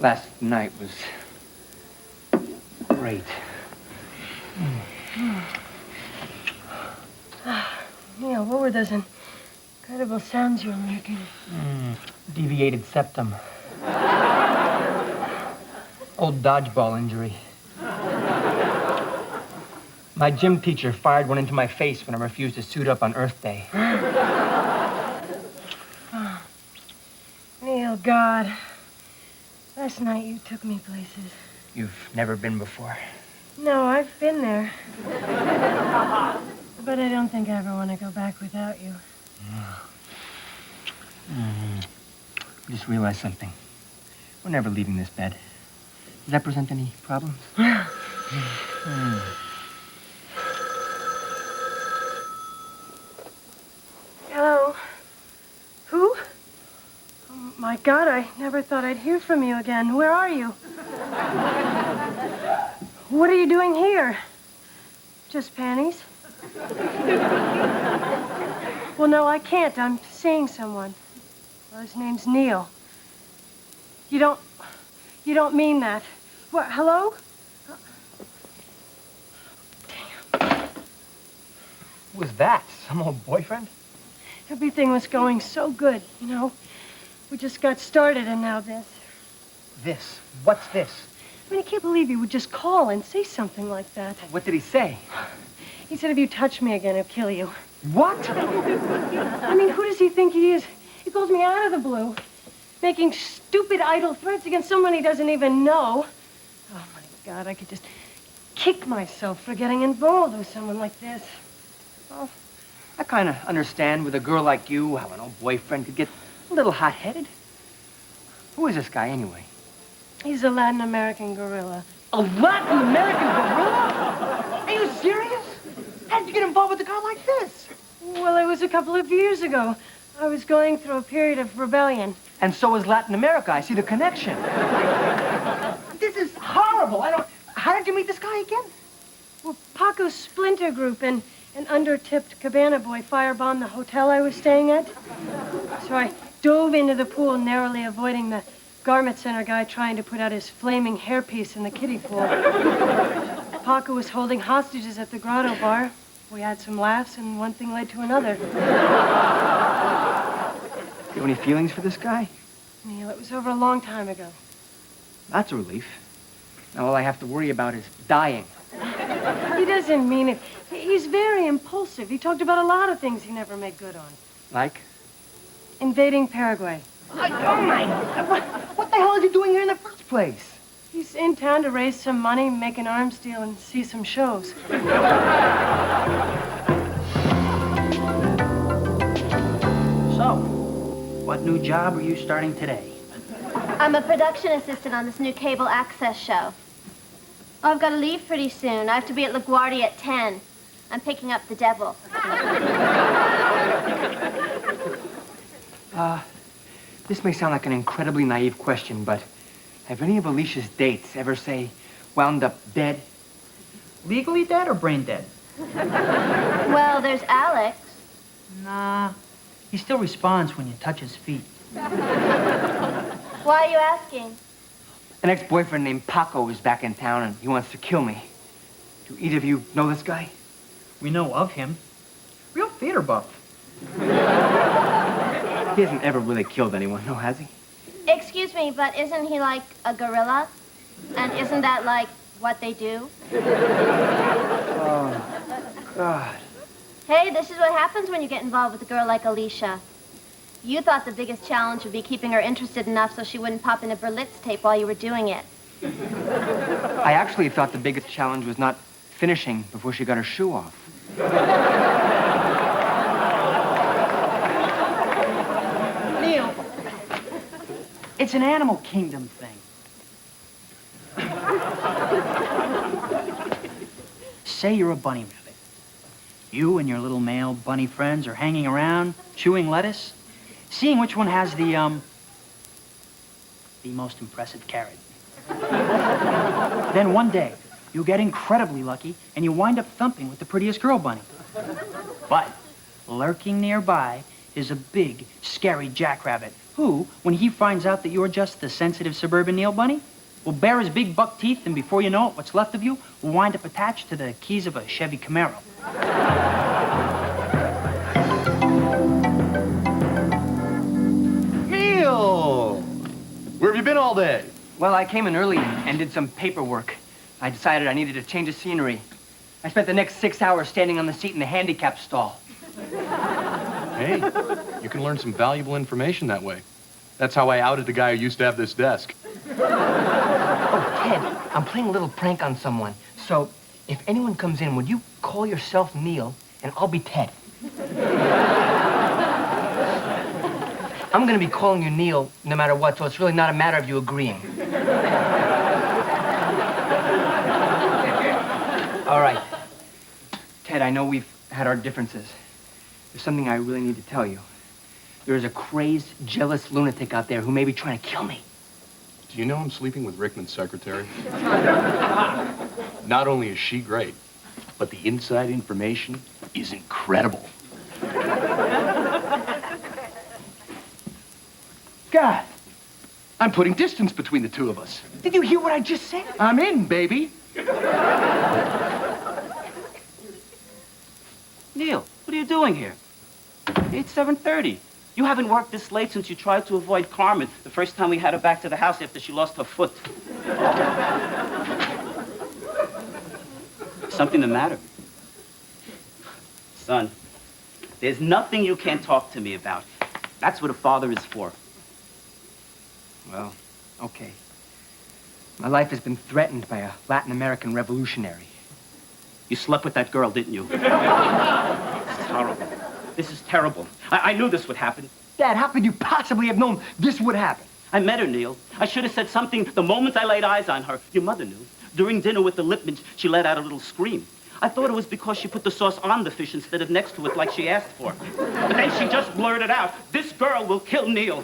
Last night was great. Neil, what were those incredible sounds you were making? Deviated septum. Old dodgeball injury. My gym teacher fired one into my face when I refused to suit up on Earth Day. Neil, God. Last night you took me places. You've never been before. No, I've been there. But I don't think I ever want to go back without you. I just realized something. We're never leaving this bed. Does that present any problems? Hello? Who? Oh, my God, I never thought I'd hear from you again. Where are you? What are you doing here? Just panties? Well, no, I can't. I'm seeing someone. Well, his name's Neil. You don't mean that. What, hello? Damn. Who was that? Some old boyfriend? Everything was going so good, you know. We just got started and now this. This? What's this? I mean, I can't believe he would just call and say something like that. What did he say? He said if you touch me again, he'll kill you. What? I mean, who does he think he is? He calls me out of the blue, making stupid, idle threats against someone he doesn't even know. Oh, my God, I could just kick myself for getting involved with someone like this. Well, I kind of understand with a girl like you how an old boyfriend could get a little hot-headed. Who is this guy, anyway? He's a Latin American gorilla. A Latin American gorilla? Are you serious? How did you get involved with a girl like this? Well, it was a couple of years ago. I was going through a period of rebellion. And so is Latin America. I see the connection. This is horrible. How did you meet this guy again? Well, Paco's splinter group and an under-tipped cabana boy firebombed the hotel I was staying at. So I dove into the pool, narrowly avoiding the garment center guy trying to put out his flaming hairpiece in the kiddie pool. Paco was holding hostages at the grotto bar. We had some laughs, and one thing led to another. Do you have any feelings for this guy? Neil, it was over a long time ago. That's a relief. Now all I have to worry about is dying. He doesn't mean it. He's very impulsive. He talked about a lot of things he never made good on. Like? Invading Paraguay. Oh, my... What the hell is he doing here in the first place? He's in town to raise some money, make an arms deal, and see some shows. So, what new job are you starting today? I'm a production assistant on this new cable access show. Oh, I've got to leave pretty soon. I have to be at LaGuardia at 10. I'm picking up the devil. This may sound like an incredibly naive question, but have any of Alicia's dates ever, say, wound up dead? Legally dead or brain dead? Well, there's Alex. Nah, he still responds when you touch his feet. Why are you asking? An ex-boyfriend named Paco is back in town, and he wants to kill me. Do either of you know this guy? We know of him. Real theater buff. He hasn't ever really killed anyone, no, has he? Excuse me, but isn't he like a gorilla? And isn't that like what they do? Oh, God. Hey, this is what happens when you get involved with a girl like Alicia. You thought the biggest challenge would be keeping her interested enough so she wouldn't pop in a Berlitz tape while you were doing it. I actually thought the biggest challenge was not finishing before she got her shoe off. Neil, it's an animal kingdom thing. Say you're a bunny rabbit. You and your little male bunny friends are hanging around, chewing lettuce, seeing which one has the most impressive carrot. Then one day, you get incredibly lucky, and you wind up thumping with the prettiest girl bunny. But lurking nearby is a big, scary jackrabbit who, when he finds out that you're just the sensitive suburban Neil Bunny, will bare his big buck teeth, and before you know it, what's left of you will wind up attached to the keys of a Chevy Camaro. Neil! Where have you been all day? Well, I came in early and did some paperwork. I decided I needed a change of scenery. I spent the next 6 hours standing on the seat in the handicap stall. Hey, you can learn some valuable information that way. That's how I outed the guy who used to have this desk. Oh, Ted, I'm playing a little prank on someone. So, if anyone comes in, would you call yourself Neil, and I'll be Ted? I'm gonna be calling you Neil no matter what, so it's really not a matter of you agreeing. All right. Ted, I know we've had our differences. There's something I really need to tell you. There's a crazed, jealous lunatic out there who may be trying to kill me. Do you know I'm sleeping with Rickman's secretary? Not only is she great, but the inside information is incredible. God, I'm putting distance between the two of us. did you hear what I just said? I'm in, baby. Neil, what are you doing here? It's 7:30. You haven't worked this late since you tried to avoid Carmen the first time we had her back to the house after she lost her foot. Something the matter? Son, there's nothing you can't talk to me about. That's what a father is for. Well, okay. My life has been threatened by a Latin American revolutionary. You slept with that girl, didn't you? This is horrible. This is terrible. I knew this would happen. Dad, how could you possibly have known this would happen? I met her, Neil. I should have said something the moment I laid eyes on her. Your mother knew. During dinner with the Lipmans, she let out a little scream. I thought it was because she put the sauce on the fish instead of next to it like she asked for. But then she just blurted out, "This girl will kill Neil."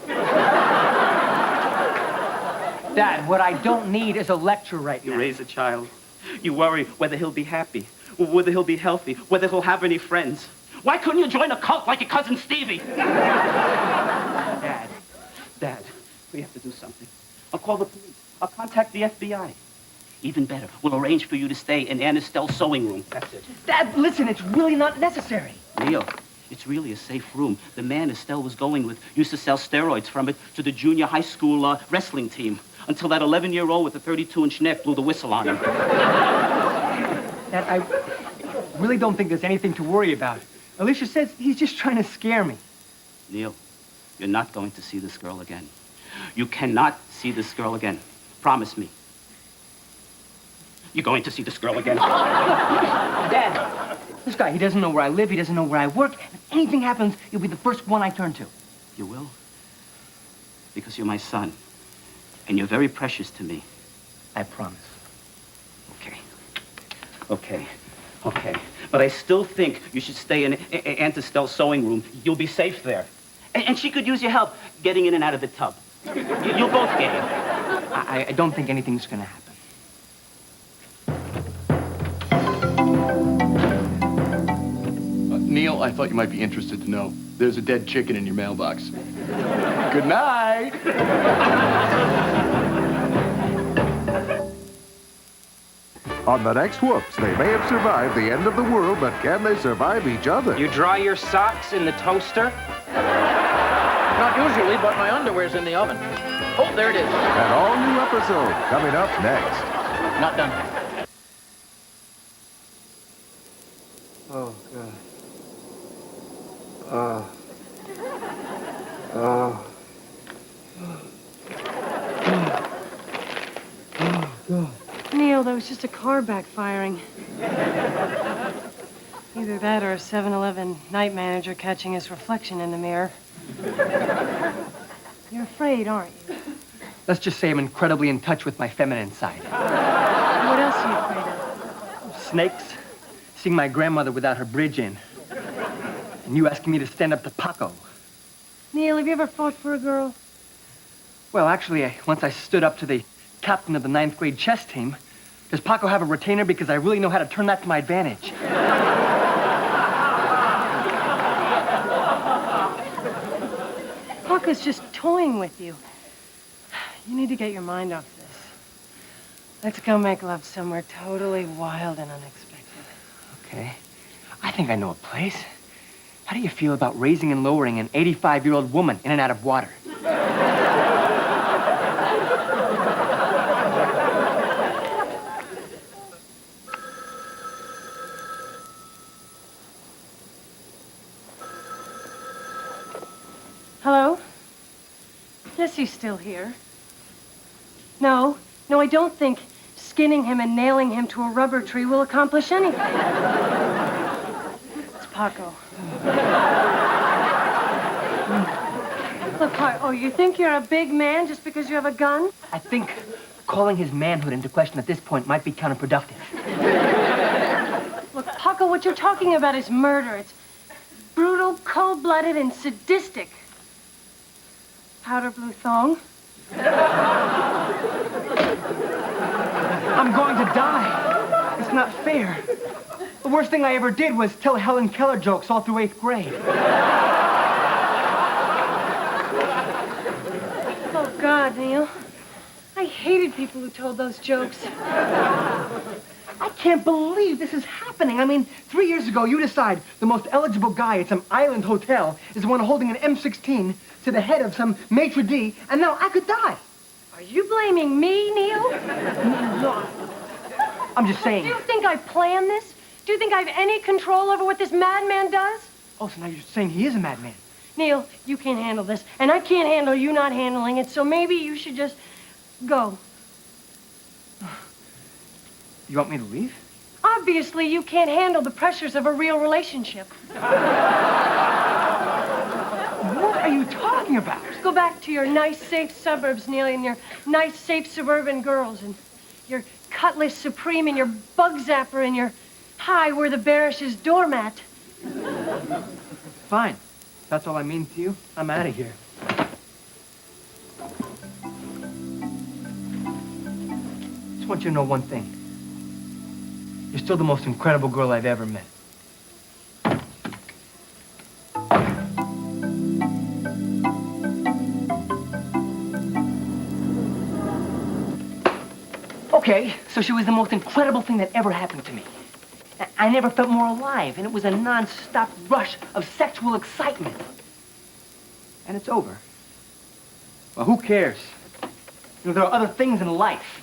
Dad, what I don't need is a lecture right now. You raise a child. You worry whether he'll be happy, whether he'll be healthy, whether he'll have any friends. Why couldn't you join a cult like your cousin Stevie? Dad, we have to do something. I'll call the police. I'll contact the FBI. Even better, we'll arrange for you to stay in Ann Estelle's sewing room. That's it. Dad, listen, it's really not necessary. Neil, it's really a safe room. The man Estelle was going with used to sell steroids from it to the junior high school wrestling team until that 11-year-old with a 32-inch neck blew the whistle on him. Dad, I really don't think there's anything to worry about. Alicia says he's just trying to scare me. Neil, you're not going to see this girl again. You cannot see this girl again. Promise me. You're going to see this girl again. Dad, this guy, he doesn't know where I live, he doesn't know where I work. If anything happens, you'll be the first one I turn to. You will? Because you're my son. And you're very precious to me. I promise. Okay. But I still think you should stay in Aunt Estelle's sewing room. You'll be safe there. And she could use your help getting in and out of the tub. You'll both get in. I don't think anything's gonna happen. Neil, I thought you might be interested to know. There's a dead chicken in your mailbox. Good night. On the next Whoops, they may have survived the end of the world, but can they survive each other? You dry your socks in the toaster? Not usually, but my underwear's in the oven. Oh, there it is. An all-new episode coming up next. Not done. Oh, God. Neil, that was just a car backfiring. Either that or a 7-Eleven night manager catching his reflection in the mirror. You're afraid, aren't you? Let's just say I'm incredibly in touch with my feminine side. What else are you afraid of? Snakes, seeing my grandmother without her bridge in, and you asking me to stand up to Paco. Neil, have you ever fought for a girl? Well, actually, once I stood up to the captain of the 9th grade chess team. Does Paco have a retainer? Because I really know how to turn that to my advantage. Paco's just toying with you. You need to get your mind off this. Let's go make love somewhere totally wild and unexpected. Okay. I think I know a place. How do you feel about raising and lowering an 85-year-old woman in and out of water? Hello? Jesse's still here. No, I don't think skinning him and nailing him to a rubber tree will accomplish anything. It's Paco. Look, Paco, you think you're a big man just because you have a gun? I think calling his manhood into question at this point might be counterproductive. Look, Paco, what you're talking about is murder. It's brutal, cold-blooded, and sadistic. Powder blue thong. I'm going to die. It's not fair. The worst thing I ever did was tell Helen Keller jokes all through 8th grade. Oh, God, Neil. I hated people who told those jokes. I can't believe this is happening. I mean, 3 years ago, you decide the most eligible guy at some island hotel is the one holding an M16 to the head of some maitre d', and now I could die. Are you blaming me, Neil? No. I'm just saying. Do you think I planned this? Do you think I have any control over what this madman does? Oh, so now you're saying he is a madman. Neil, you can't handle this, and I can't handle you not handling it, so maybe you should just go. You want me to leave? Obviously, you can't handle the pressures of a real relationship. What are you talking about? Just go back to your nice, safe suburbs, Neil, and your nice, safe suburban girls, and your Cutlass Supreme, and your Bug Zapper, and your Hi, we're the Barish's doormat. Fine. That's all I mean to you. I'm out of here. Just want you to know one thing. You're still the most incredible girl I've ever met. Okay, so she was the most incredible thing that ever happened to me. I never felt more alive, and it was a non-stop rush of sexual excitement. And it's over. Well, who cares? You know, there are other things in life.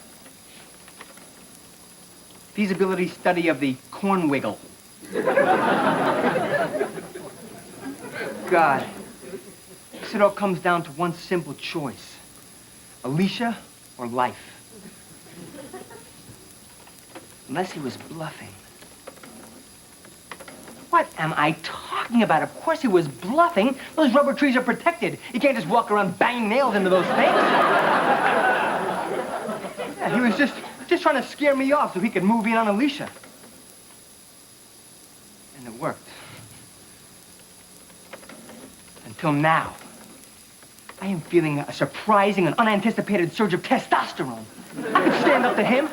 Feasibility study of the corn wiggle. God, this it all comes down to one simple choice. Alicia or life. Unless he was bluffing. What am I talking about? Of course he was bluffing. Those rubber trees are protected. You can't just walk around banging nails into those things. Yeah, he was just trying to scare me off so he could move in on Alicia. And it worked. Until now. I am feeling a surprising and unanticipated surge of testosterone. I could stand up to him.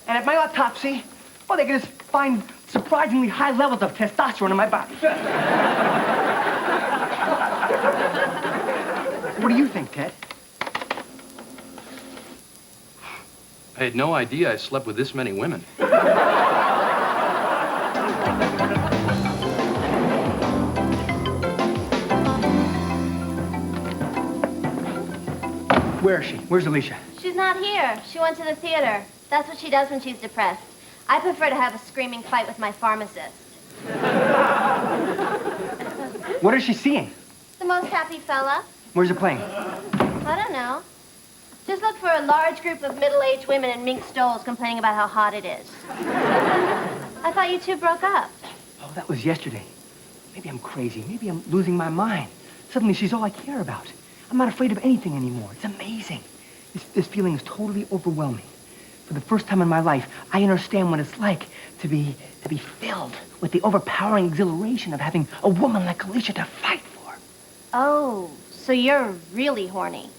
And at my autopsy, well, they could just find surprisingly high levels of testosterone in my body. What do you think, Ted? I had no idea I slept with this many women. Where is she? Where's Alicia? She's not here. She went to the theater. That's what she does when she's depressed. I prefer to have a screaming fight with my pharmacist. What is she seeing? The most happy fella? Where's it playing? I don't know. Just look for a large group of middle-aged women in mink stoles complaining about how hot it is. I thought you two broke up. Oh, that was yesterday. Maybe I'm crazy. Maybe I'm losing my mind. Suddenly she's all I care about. I'm not afraid of anything anymore. It's amazing. This feeling is totally overwhelming. For the first time in my life, I understand what it's like to be filled with the overpowering exhilaration of having a woman like Alicia to fight for. Oh, so you're really horny.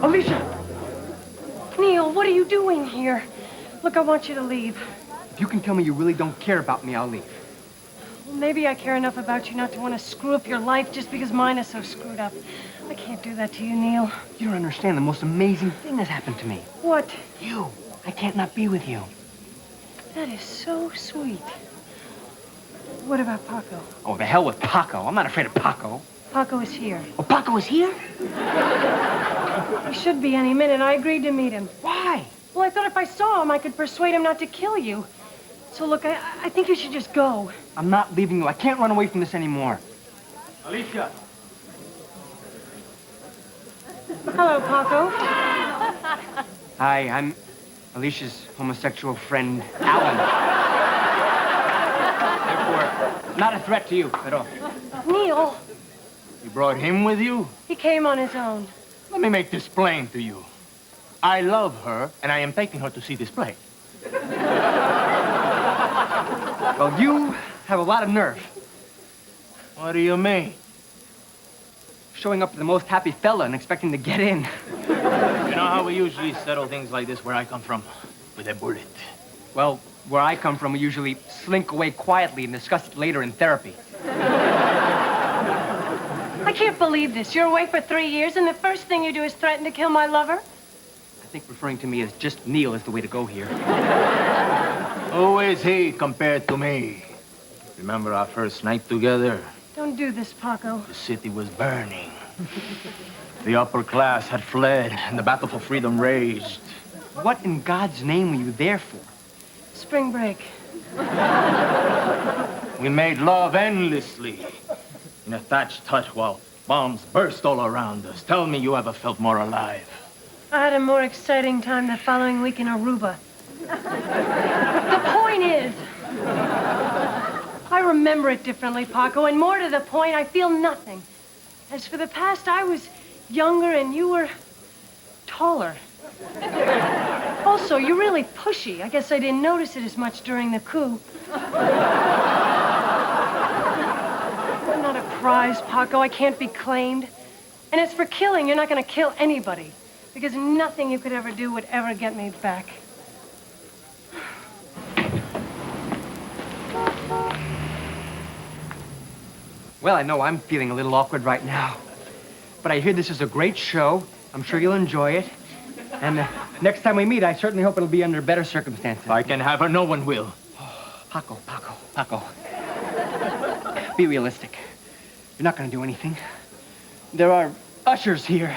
Alicia! Neil, what are you doing here? Look, I want you to leave. If you can tell me you really don't care about me, I'll leave. Well, maybe I care enough about you not to want to screw up your life just because mine is so screwed up. I can't do that to you, Neil. You don't understand. The most amazing thing has happened to me. What? You. I can't not be with you. That is so sweet. What about Paco? Oh, the hell with Paco. I'm not afraid of Paco. Paco is here. Oh, Paco is here? He should be any minute. I agreed to meet him. Why? Well, I thought if I saw him, I could persuade him not to kill you. So, look, I think you should just go. I'm not leaving you. I can't run away from this anymore. Alicia. Hello, Paco. Hi, I'm Alicia's homosexual friend, Alan. Therefore, not a threat to you at all. Neil, You brought him with you? he came on his own. Let me make this plain to you. I love her, and I am taking her to see this play. Well, you have a lot of nerve. What do you mean? Showing up to the most happy fella and expecting to get in. You know how we usually settle things like this where I come from? With a bullet. Well, where I come from, we usually slink away quietly and discuss it later in therapy. I can't believe this. You're away for 3 years, and the first thing you do is threaten to kill my lover? I think referring to me as just Neil is the way to go here. Who is he compared to me? Remember our first night together? Don't do this, Paco. The city was burning. The upper class had fled, and the battle for freedom raged. What in God's name were you there for? Spring break. We made love endlessly in a thatched hut while bombs burst all around us. Tell me you ever felt more alive. I had a more exciting time the following week in Aruba. The point is, I remember it differently, Paco, and more to the point, I feel nothing. As for the past, I was younger and you were taller. Also, you're really pushy. I guess I didn't notice it as much during the coup. I'm not a prize, Paco. I can't be claimed. And as for killing, you're not going to kill anybody. Because nothing you could ever do would ever get me back. Well, I know I'm feeling a little awkward right now. But I hear this is a great show. I'm sure you'll enjoy it. And next time we meet, I certainly hope it'll be under better circumstances. If I can have her, no one will. Paco. Be realistic. You're not going to do anything. There are ushers here.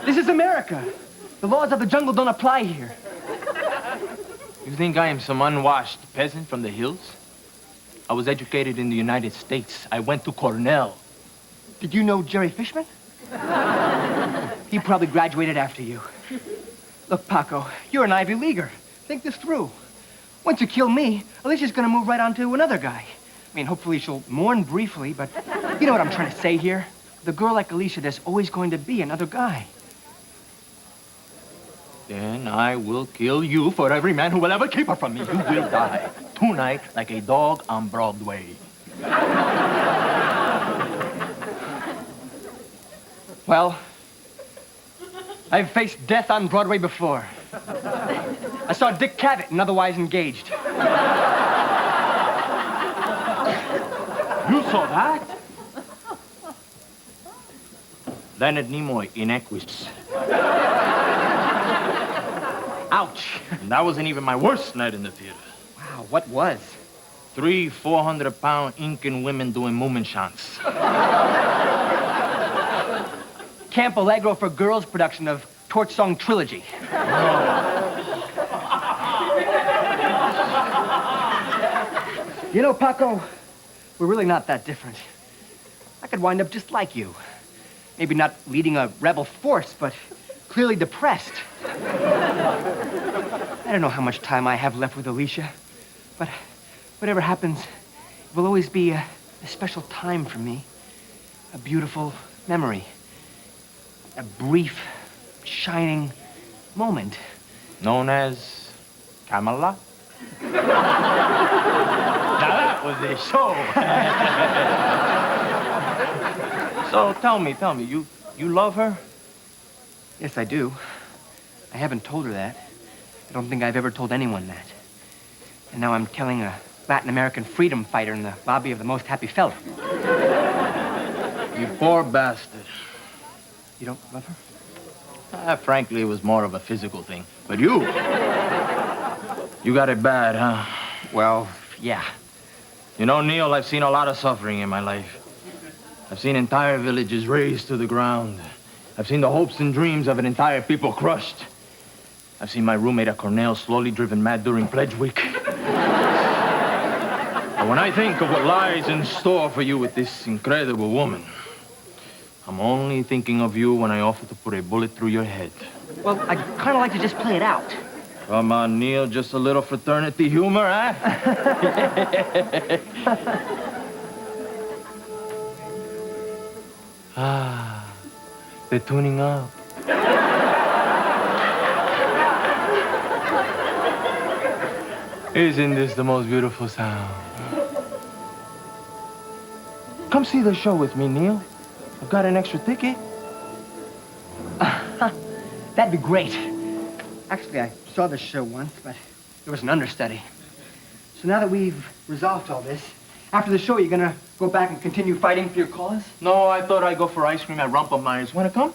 This is America. The laws of the jungle don't apply here. You think I am some unwashed peasant from the hills? I was educated in the United States. I went to Cornell. Did you know Jerry Fishman? He probably graduated after you. Look, Paco, you're an Ivy Leaguer. Think this through. Once you kill me, Alicia's gonna move right on to another guy. I mean, hopefully she'll mourn briefly, but you know what I'm trying to say here? With a girl like Alicia, there's always going to be another guy. Then I will kill you for every man who will ever keep her from me. You will die tonight like a dog on Broadway. Well, I've faced death on Broadway before. I saw Dick Cavett and Otherwise Engaged. You saw that? Leonard Nimoy in Equus. Ouch. And that wasn't even my worst night in the theater. Wow, what was? 3 400-pound Incan women doing Mummenschanz. Camp Allegro for Girls production of Torch Song Trilogy. You know, Paco, we're really not that different. I could wind up just like you. Maybe not leading a rebel force, but clearly depressed. I don't know how much time I have left with Alicia, but whatever happens, it will always be a special time for me. A beautiful memory. A brief, shining moment. Known as Kamala? Now that was a show. So tell me, you love her? Yes, I do. I haven't told her that. I don't think I've ever told anyone that. And now I'm telling a Latin American freedom fighter in the lobby of the Most Happy Fella. You poor bastard. You don't love her? Frankly, it was more of a physical thing. But you got it bad, huh? Well, yeah. You know, Neil, I've seen a lot of suffering in my life. I've seen entire villages razed to the ground. I've seen the hopes and dreams of an entire people crushed. I've seen my roommate at Cornell slowly driven mad during Pledge Week. But when I think of what lies in store for you with this incredible woman, I'm only thinking of you when I offer to put a bullet through your head. Well, I'd kind of like to just play it out. Come on, Neil, just a little fraternity humor, huh? They're tuning up. Isn't this the most beautiful sound? Come see the show with me, Neil. I've got an extra ticket. That'd be great. Actually, I saw this show once, but it was an understudy. So now that we've resolved all this, after the show, you're gonna go back and continue fighting for your cause? No, I thought I'd go for ice cream at Rumpelmeyer's. Wanna come?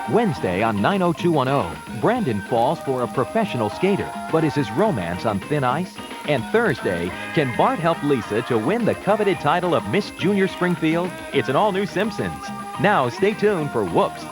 Wednesday on 90210, Brandon falls for a professional skater, but is his romance on thin ice? And Thursday, can Bart help Lisa to win the coveted title of Miss Junior Springfield? It's an all-new Simpsons. Now stay tuned for Whoops.